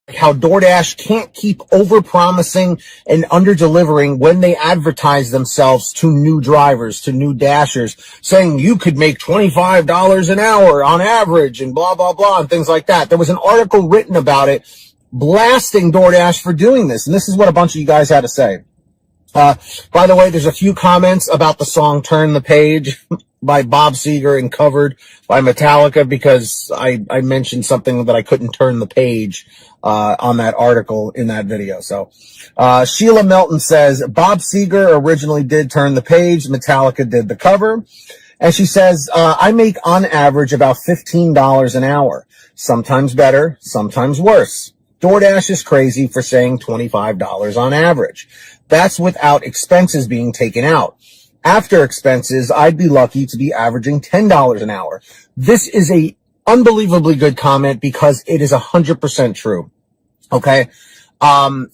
how DoorDash can't keep over-promising and under-delivering when they advertise themselves to new drivers, to new dashers, saying you could make $25 an hour on average and blah, blah, blah, and things like that. There was an article written about it blasting DoorDash for doing this, and this is what a bunch of you guys had to say. By the way, there's a few comments about the song Turn the Page by Bob Seger and covered by Metallica because I mentioned something that I couldn't turn the page on that article in that video. So Sheila Melton says, Bob Seger originally did Turn the Page. Metallica did the cover. And she says, I make on average about $15 an hour. Sometimes better, sometimes worse. DoorDash is crazy for saying $25 on average. That's without expenses being taken out. After expenses, I'd be lucky to be averaging $10 an hour. This is a unbelievably good comment because it is 100% true. Okay. The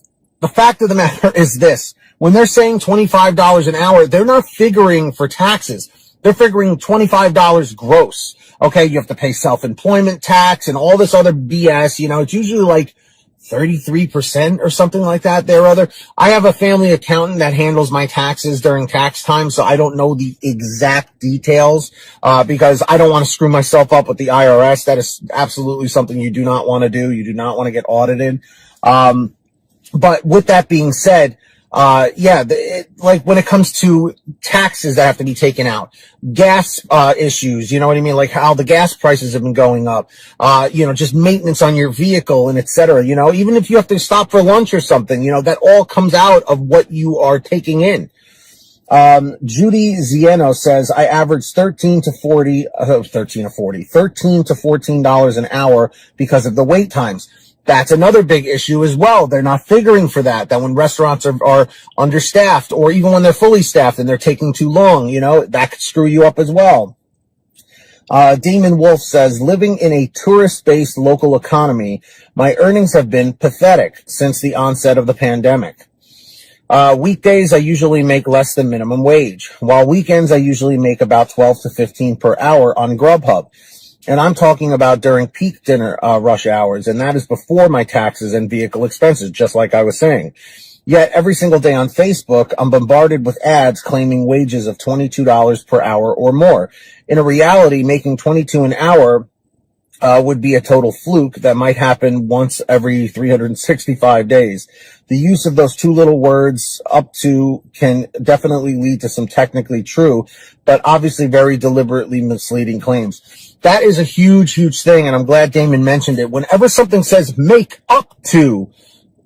fact of the matter is this. When they're saying $25 an hour, they're not figuring for taxes. They're figuring $25 gross. Okay. You have to pay self-employment tax and all this other BS. You know, it's usually like 33% or something like that there or other. I have a family accountant that handles my taxes during tax time, so I don't know the exact details, because I don't want to screw myself up with the IRS. That is absolutely something you do not want to do. You do not want to get audited. But with that being said, like when it comes to taxes that have to be taken out, gas, issues, you know what I mean? Like how the gas prices have been going up, just maintenance on your vehicle and et cetera, even if you have to stop for lunch or something, that all comes out of what you are taking in. Judy Zieno says, I average $13 to $14 an hour because of the wait times. That's another big issue as well. They're not figuring for that when restaurants are understaffed or even when they're fully staffed and they're taking too long, that could screw you up as well. Damon Wolf says, living in a tourist-based local economy, my earnings have been pathetic since the onset of the pandemic. Weekdays, I usually make less than minimum wage, while weekends, I usually make about 12 to 15 per hour on GrubHub. And I'm talking about during peak dinner rush hours, and that is before my taxes and vehicle expenses, just like I was saying. Yet every single day on Facebook, I'm bombarded with ads claiming wages of $22 per hour or more. In reality, making $22 an hour would be a total fluke that might happen once every 365 days. The use of those two little words, up to, can definitely lead to some technically true, but obviously very deliberately misleading claims. That is a huge, huge thing, and I'm glad Damon mentioned it. Whenever something says make up to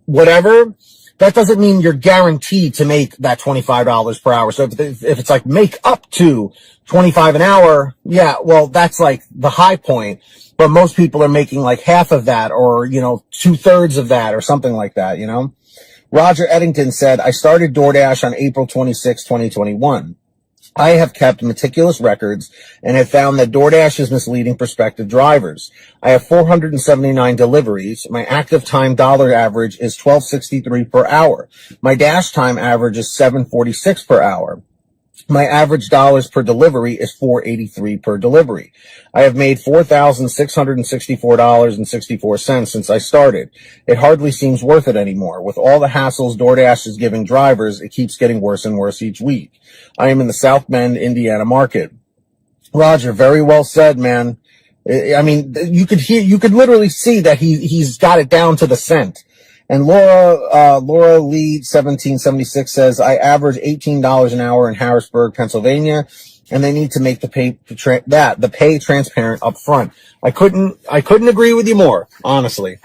whatever, that doesn't mean you're guaranteed to make that $25 per hour. So if it's like make up to 25 an hour, yeah, well, that's like the high point. But most people are making like half of that or, 2/3 of that or something like that, Roger Eddington said, I started DoorDash on April 26, 2021. I have kept meticulous records and have found that DoorDash is misleading prospective drivers. I have 479 deliveries. My active time dollar average is $12.63 per hour. My dash time average is $7.46 per hour. My average dollars per delivery is $4.83 per delivery. I have made $4,664.64 since I started. It hardly seems worth it anymore. With all the hassles DoorDash is giving drivers, it keeps getting worse and worse each week. I am in the South Bend, Indiana market. Roger, very well said, man. I mean, you could literally see that he's got it down to the cent. And Laura Lee 1776 says, I average $18 an hour in Harrisburg, Pennsylvania, and they need to make the pay transparent up front. I couldn't agree with you more, honestly.